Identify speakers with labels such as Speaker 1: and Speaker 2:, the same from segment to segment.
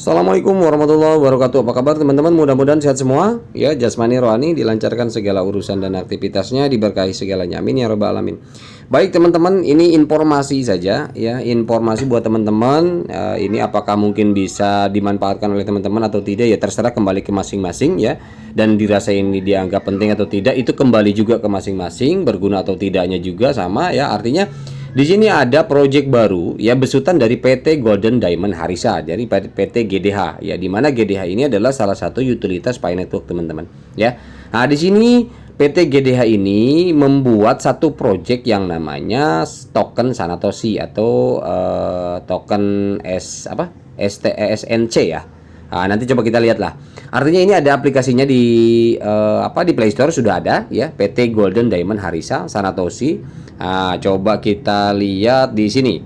Speaker 1: Assalamualaikum warahmatullahi wabarakatuh. Apa kabar teman-teman? Mudah-mudahan sehat semua. Ya, jasmani rohani dilancarkan segala urusan dan aktivitasnya, diberkahi segalanya. Amin ya rabbal alamin. Baik teman-teman, ini informasi saja ya, informasi buat teman-teman. Ini apakah mungkin bisa dimanfaatkan oleh teman-teman atau tidak ya terserah, kembali ke masing-masing ya. Dan dirasa ini dianggap penting atau tidak itu kembali juga ke masing-masing, berguna atau tidaknya juga sama ya. Artinya di sini ada proyek baru ya, besutan dari PT Golden Diamond Harisa, dari PT GDH ya, di mana GDH ini adalah salah satu utilitas Pi Network teman-teman ya. Nah, di sini PT GDH ini membuat satu proyek yang namanya token Sanatoshi atau token SNC ya. Nah, nanti coba kita lihat lah. Artinya ini ada aplikasinya di di Play Store sudah ada ya, PT Golden Diamond Harisa Sanatoshi. Nah, coba kita lihat di sini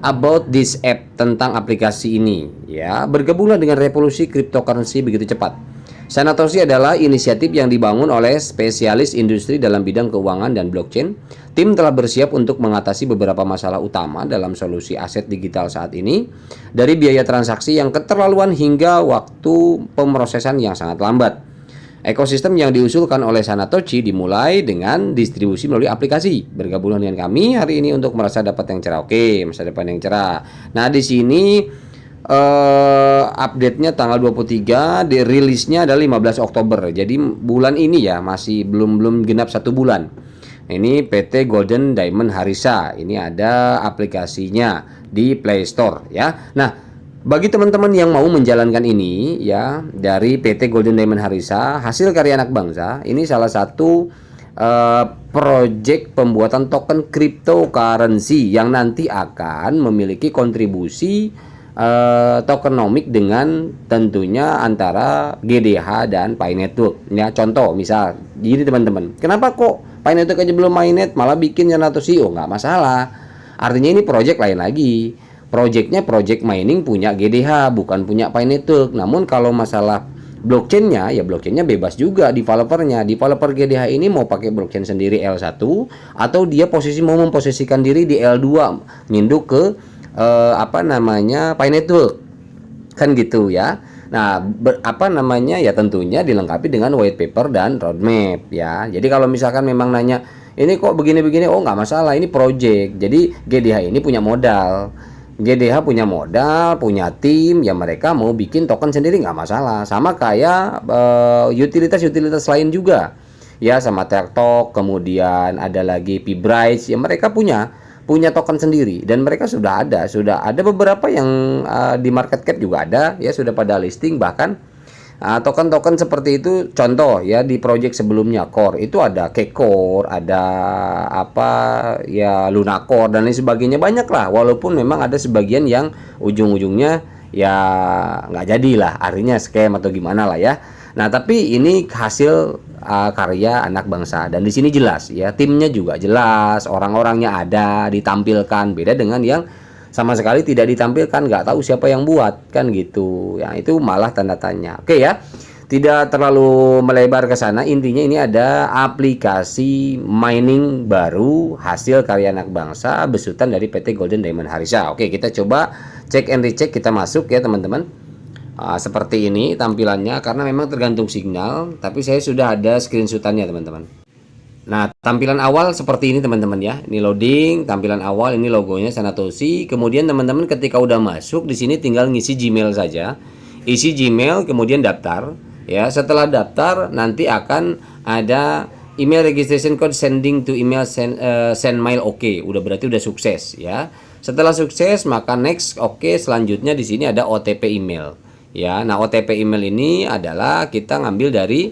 Speaker 1: about this app, tentang aplikasi ini ya. Bergabunglah dengan revolusi cryptocurrency begitu cepat. Sanatoshi adalah inisiatif yang dibangun oleh spesialis industri dalam bidang keuangan dan blockchain. Tim telah bersiap untuk mengatasi beberapa masalah utama dalam solusi aset digital saat ini, dari biaya transaksi yang keterlaluan hingga waktu pemrosesan yang sangat lambat. Ekosistem yang diusulkan oleh Sanatoshi dimulai dengan distribusi melalui aplikasi. Bergabunglah dengan kami hari ini untuk merasa dapat yang cerah. Oke, masa depan yang cerah. Nah, di sini update-nya tanggal 23, dirilisnya adalah 15 Oktober. Jadi bulan ini ya, masih belum genap 1 bulan. Ini PT Golden Diamond Harisa. Ini ada aplikasinya di Play Store ya. Nah, bagi teman-teman yang mau menjalankan ini ya, dari PT Golden Diamond Harisa, hasil karya anak bangsa, ini salah satu proyek pembuatan token cryptocurrency yang nanti akan memiliki kontribusi tokenomic dengan tentunya antara GDH dan Pi Network ya. Contoh misal gini teman-teman, kenapa kok Pi Network aja belum mainnet malah bikin Sanatoshi? Oh, nggak masalah, artinya ini proyek lain lagi. Projectnya project mining punya GDH, bukan punya Pi Network. Namun kalau masalah blockchainnya ya, blockchainnya bebas juga developernya. Developer GDH ini mau pakai blockchain sendiri L1 atau dia mau memposisikan diri di L2 nginduk ke Pi Network kan gitu ya. Nah, ya tentunya dilengkapi dengan white paper dan roadmap ya. Jadi kalau misalkan memang nanya ini kok begini-begini, oh nggak masalah, ini project. Jadi GDH ini punya modal. GDH punya modal, punya tim, ya mereka mau bikin token sendiri nggak masalah. Sama kayak utilitas-utilitas lain juga, ya sama TikTok, kemudian ada lagi P-Bright, ya mereka punya token sendiri dan mereka sudah ada beberapa yang di market cap juga ada, ya sudah pada listing bahkan. Token-token seperti itu contoh ya, di project sebelumnya Core itu ada Kcore, ada Luna Core dan lain sebagainya, banyak lah, walaupun memang ada sebagian yang ujung-ujungnya ya nggak jadi lah, artinya scam atau gimana lah ya. Nah, tapi ini hasil karya anak bangsa dan di sini jelas ya, timnya juga jelas, orang-orangnya ada ditampilkan, beda dengan yang sama sekali tidak ditampilkan, nggak tahu siapa yang buat kan gitu ya, itu malah tanda tanya. Oke ya, tidak terlalu melebar ke sana, intinya ini ada aplikasi mining baru hasil karya anak bangsa besutan dari PT Golden Diamond Harisa. Oke, kita coba cek and recheck, kita masuk ya teman-teman. Seperti ini tampilannya, karena memang tergantung signal, tapi saya sudah ada screenshotannya teman-teman. Nah, tampilan awal seperti ini teman-teman ya. Ini loading, tampilan awal ini logonya Sanatoshi. Kemudian teman-teman ketika udah masuk di sini tinggal ngisi Gmail saja. Isi Gmail kemudian daftar ya. Setelah daftar nanti akan ada email registration code sending to email send mail. Oke, udah berarti udah sukses ya. Setelah sukses maka next. Oke, selanjutnya di sini ada OTP email ya. Nah, OTP email ini adalah kita ngambil dari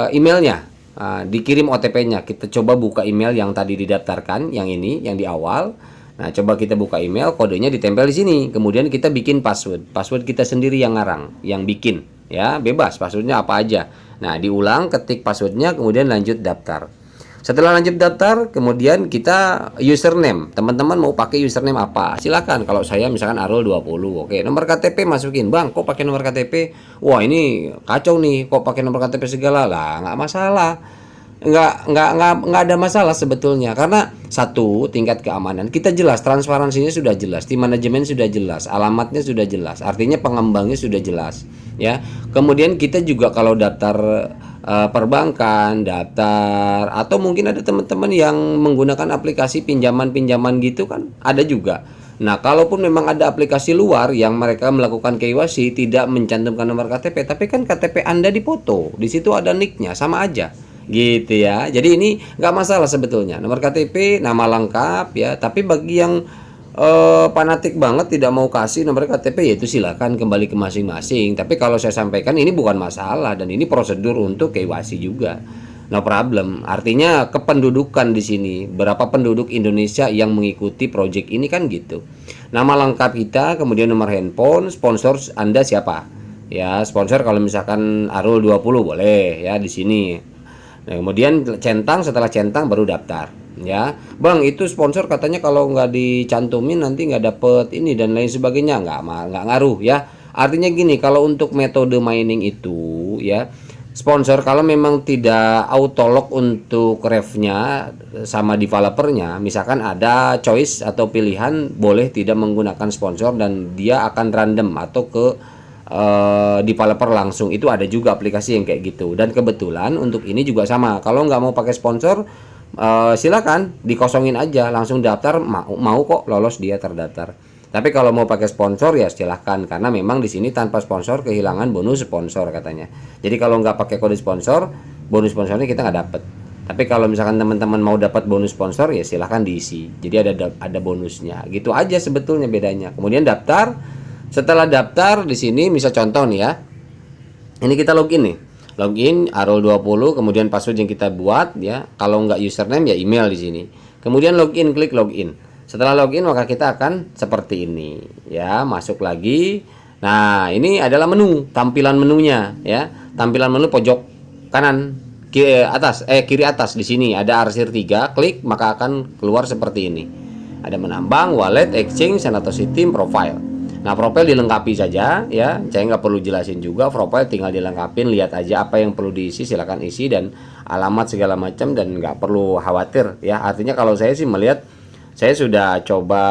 Speaker 1: emailnya. Dikirim OTP-nya. Kita coba buka email yang tadi didaftarkan, yang ini, yang di awal. Nah, coba kita buka email, kodenya ditempel di sini. Kemudian kita bikin password kita sendiri yang ngarang, yang bikin, ya bebas passwordnya apa aja. Nah, diulang, ketik passwordnya, kemudian lanjut daftar. Setelah lanjut daftar, kemudian kita username. Teman-teman mau pakai username apa? Silakan. Kalau saya misalkan Arul 20. Oke, nomor KTP masukin. Bang, kok pakai nomor KTP? Wah, ini kacau nih. Kok pakai nomor KTP segala? Lah, nggak masalah. nggak ada masalah sebetulnya, karena satu, tingkat keamanan kita jelas, transparansinya sudah jelas, tim manajemen sudah jelas, alamatnya sudah jelas, artinya pengembangnya sudah jelas, ya. Kemudian kita juga kalau daftar perbankan, daftar, atau mungkin ada teman-teman yang menggunakan aplikasi pinjaman-pinjaman gitu kan, ada juga. Nah, kalaupun memang ada aplikasi luar yang mereka melakukan KYC tidak mencantumkan nomor KTP, tapi kan KTP Anda dipoto, di situ ada nicknya, sama aja, gitu ya. Jadi ini nggak masalah sebetulnya, nomor KTP, nama lengkap ya. Tapi bagi yang fanatik banget tidak mau kasih nomor KTP, ya itu silakan kembali ke masing-masing. Tapi kalau saya sampaikan ini bukan masalah dan ini prosedur untuk KYC juga. No problem. Artinya kependudukan di sini, berapa penduduk Indonesia yang mengikuti project ini kan gitu. Nama lengkap kita, kemudian nomor handphone, sponsor Anda siapa? Ya, sponsor kalau misalkan Arul 20 boleh ya di sini. Nah, kemudian centang, setelah centang baru daftar. Ya, Bang, itu sponsor katanya kalau nggak dicantumin nanti nggak dapet ini dan lain sebagainya, nggak ngaruh ya. Artinya gini, kalau untuk metode mining itu ya, sponsor kalau memang tidak autolog untuk refnya sama developernya, misalkan ada choice atau pilihan boleh tidak menggunakan sponsor dan dia akan random atau ke developer langsung, itu ada juga aplikasi yang kayak gitu. Dan kebetulan untuk ini juga sama, kalau nggak mau pakai sponsor silakan dikosongin aja, langsung daftar, mau kok lolos dia terdaftar. Tapi kalau mau pakai sponsor ya silahkan, karena memang di sini tanpa sponsor kehilangan bonus sponsor katanya. Jadi kalau nggak pakai kode sponsor, bonus sponsornya kita nggak dapet. Tapi kalau misalkan teman-teman mau dapat bonus sponsor ya silahkan diisi. Jadi ada bonusnya. Gitu aja sebetulnya bedanya. Kemudian daftar. Setelah daftar di sini bisa contoh nih ya. Ini kita login nih. Login Arul 20, kemudian password yang kita buat ya. Kalau nggak username ya email di sini. Kemudian login, klik login. Setelah login maka kita akan seperti ini ya, masuk lagi. Nah, ini adalah menu, tampilan menunya ya. Tampilan menu pojok kanan kiri atas di sini ada arsir 3, klik maka akan keluar seperti ini. Ada menambang, wallet, exchange, atau sistem, profile. Nah, profile dilengkapi saja ya. Saya nggak perlu jelasin juga, profile tinggal dilengkapin, lihat aja apa yang perlu diisi, silakan isi dan alamat segala macam dan nggak perlu khawatir ya. Artinya kalau saya sih melihat, saya sudah coba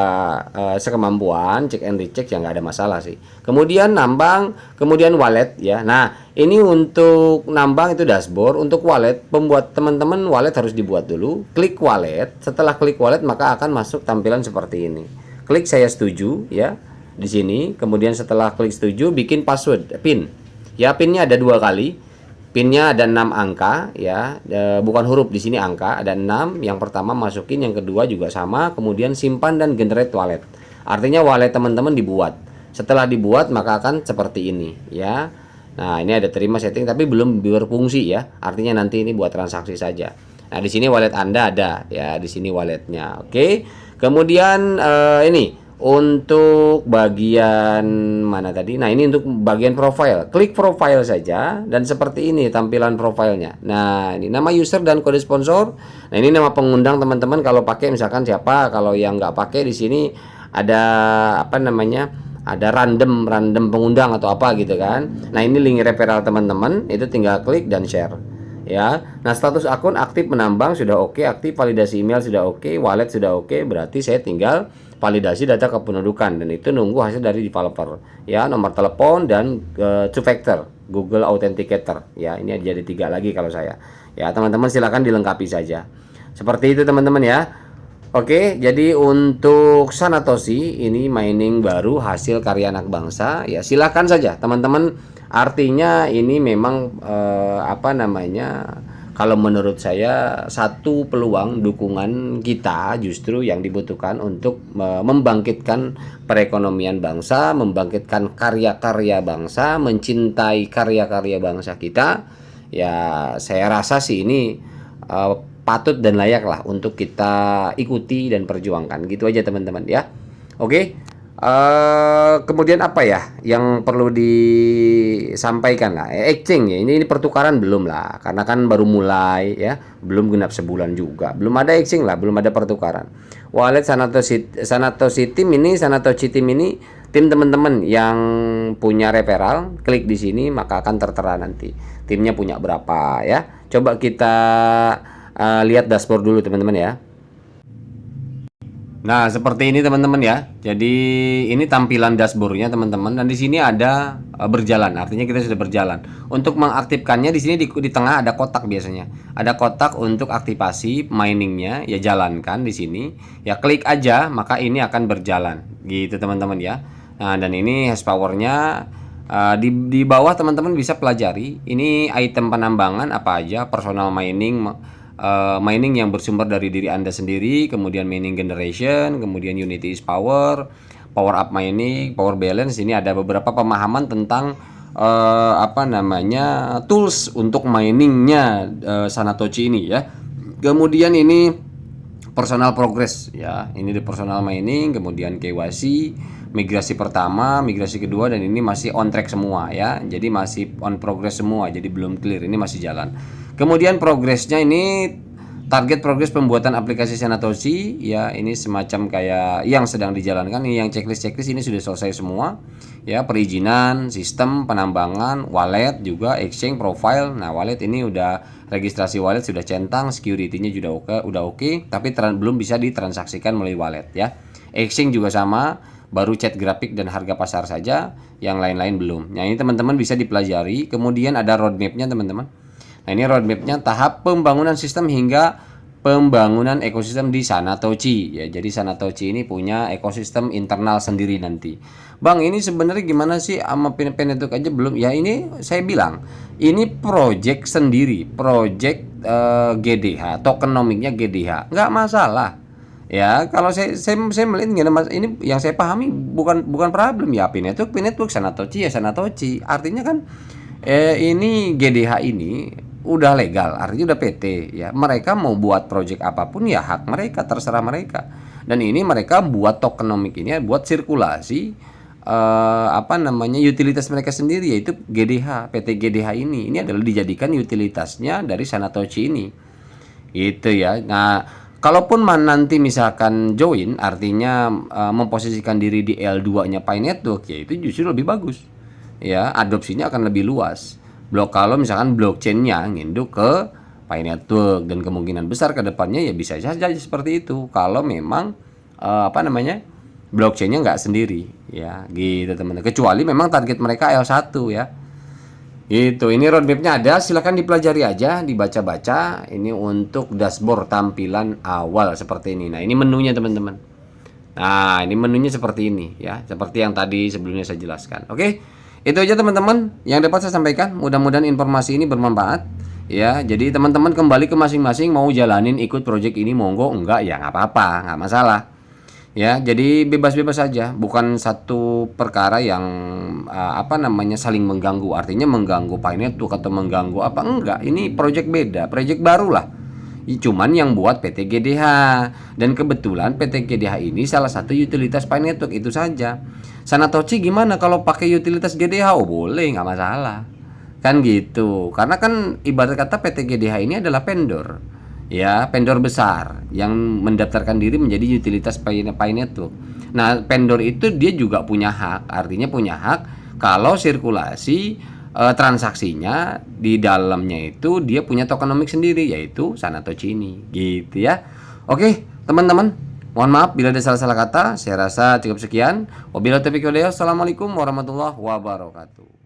Speaker 1: sekemampuan cek and recheck ya, nggak ada masalah sih. Kemudian nambang, kemudian wallet ya. Nah, ini untuk nambang itu dashboard, untuk wallet pembuat teman-teman wallet harus dibuat dulu. Klik wallet, setelah klik wallet maka akan masuk tampilan seperti ini. Klik saya setuju ya di sini. Kemudian setelah klik setuju bikin password, PIN. Ya, PIN-nya ada 2 kali. PIN-nya ada 6 angka ya, bukan huruf di sini angka, ada 6. Yang pertama masukin, yang kedua juga sama, kemudian simpan dan generate wallet. Artinya wallet teman-teman dibuat. Setelah dibuat maka akan seperti ini ya. Nah, ini ada terima setting tapi belum berfungsi ya. Artinya nanti ini buat transaksi saja. Nah, di sini wallet Anda ada ya, di sini walletnya. Oke. Kemudian ini untuk bagian mana tadi? Nah, ini untuk bagian profile. Klik profile saja dan seperti ini tampilan profilnya. Nah, ini nama user dan kode sponsor. Nah, ini nama pengundang teman-teman kalau pakai misalkan siapa. Kalau yang nggak pakai di sini ada apa namanya? Ada random pengundang atau apa gitu kan. Nah, ini link referral teman-teman, itu tinggal klik dan share. Ya. Nah, status akun aktif menambang sudah oke, aktif validasi email sudah oke, wallet sudah oke, berarti saya tinggal validasi data kependudukan dan itu nunggu hasil dari developer ya, nomor telepon dan two factor Google Authenticator ya. Ini jadi 3 lagi kalau saya ya. Teman-teman silakan dilengkapi saja seperti itu teman-teman ya. Oke, jadi untuk Sanatoshi ini mining baru hasil karya anak bangsa ya, silakan saja teman-teman. Artinya ini memang apa namanya, kalau menurut saya satu peluang dukungan kita justru yang dibutuhkan untuk membangkitkan perekonomian bangsa, membangkitkan karya-karya bangsa, mencintai karya-karya bangsa kita. Ya, saya rasa sih ini patut dan layak lah untuk kita ikuti dan perjuangkan. Gitu aja teman-teman ya. Oke. Kemudian apa ya yang perlu disampaikan lah, exchange ya, ini pertukaran belum lah karena kan baru mulai ya, belum genap sebulan juga, belum ada exchange lah, belum ada pertukaran. wallet Sanatoshi Team ini, Sanatoshi Team ini tim teman-teman yang punya referral, klik di sini maka akan tertera nanti timnya punya berapa ya. Coba kita lihat dashboard dulu teman-teman ya. Nah, seperti ini teman-teman ya. Jadi ini tampilan dashboardnya teman-teman, dan di sini ada berjalan, artinya kita sudah berjalan. Untuk mengaktifkannya di sini di tengah ada kotak biasanya. Ada kotak untuk aktivasi miningnya, ya jalankan di sini. Ya klik aja maka ini akan berjalan. Gitu teman-teman ya. Nah, dan ini hash powernya di bawah teman-teman bisa pelajari. Ini item penambangan apa aja, personal mining, mining yang bersumber dari diri Anda sendiri, kemudian mining generation, kemudian unity is power, power up mining, power balance. Ini ada beberapa pemahaman tentang apa namanya tools untuk miningnya Sanatoshi ini ya. Kemudian ini personal progress ya. Ini di personal mining, kemudian KYC, migrasi pertama, migrasi kedua, dan ini masih on track semua ya. Jadi masih on progress semua, jadi belum clear, ini masih jalan. Kemudian progresnya ini target progres pembuatan aplikasi Sanatoshi ya, ini semacam kayak yang sedang dijalankan. Ini yang checklist ini sudah selesai semua ya, perizinan, sistem penambangan, wallet juga, exchange, profile. Nah, wallet ini udah registrasi wallet sudah centang, security-nya udah oke, tapi belum bisa ditransaksikan melalui wallet ya. Exchange juga sama, baru chat grafik dan harga pasar saja, yang lain-lain belum. Nah, ini teman-teman bisa dipelajari. Kemudian ada roadmap-nya teman-teman. Nah, ini roadmap-nya tahap pembangunan sistem hingga pembangunan ekosistem di Sanatoshi ya. Jadi Sanatoshi ini punya ekosistem internal sendiri nanti. Bang, ini sebenarnya gimana sih sama Penetuk aja belum? Ya ini saya bilang, ini project sendiri, project GDH, tokenomiknya GDH. Nggak masalah. Ya, kalau saya melihat gini, Mas, ini yang saya pahami bukan problem ya, Penetuk Sanatoshi ya Sanatoshi. Artinya kan ini GDH ini udah legal, artinya udah PT ya. Mereka mau buat project apapun ya hak mereka, terserah mereka. Dan ini mereka buat tokenomik ini buat sirkulasi apa namanya utilitas mereka sendiri, yaitu GDH, PT GDH ini adalah dijadikan utilitasnya dari Sanatoshi ini. Itu ya. Nah, kalaupun nanti misalkan join, artinya memposisikan diri di L2-nya Pi Network, ya itu justru lebih bagus. Ya, adopsinya akan lebih luas. Kalau misalkan blockchain-nya nginduk ke Pi Network, dan kemungkinan besar ke depannya ya bisa saja seperti itu kalau memang apa namanya blockchain-nya nggak sendiri ya, gitu teman-teman. Kecuali memang target mereka L1 ya. Itu, ini roadmap-nya ada, silahkan dipelajari aja, dibaca-baca. Ini untuk dashboard tampilan awal seperti ini. Nah, ini menunya teman-teman. Nah, ini menunya seperti ini ya, seperti yang tadi sebelumnya saya jelaskan. Oke. Itu aja teman-teman yang dapat saya sampaikan. Mudah-mudahan informasi ini bermanfaat ya. Jadi teman-teman kembali ke masing-masing, mau jalanin ikut project ini monggo, enggak ya nggak apa-apa, nggak masalah. Ya, jadi bebas-bebas saja, bukan satu perkara yang apa namanya saling mengganggu. Artinya mengganggu Pi Network atau mengganggu apa, enggak. Ini project beda, project baru lah. Cuman yang buat PT GDH, dan kebetulan PT GDH ini salah satu utilitas Pi Network, itu saja. Sanatoshi gimana kalau pakai utilitas GDH? Oh boleh, nggak masalah kan gitu, karena kan ibarat kata PT GDH ini adalah vendor ya, vendor besar yang mendaftarkan diri menjadi utilitas Pi Network. Nah, vendor itu dia juga punya hak, artinya punya hak kalau sirkulasi transaksinya di dalamnya itu dia punya tokenomik sendiri, yaitu Sanatoshi ini gitu ya. Oke teman-teman, mohon maaf bila ada salah-salah kata. Saya rasa cukup sekian. Wabillahi taufiq wal hidayah. Assalamualaikum warahmatullahi wabarakatuh.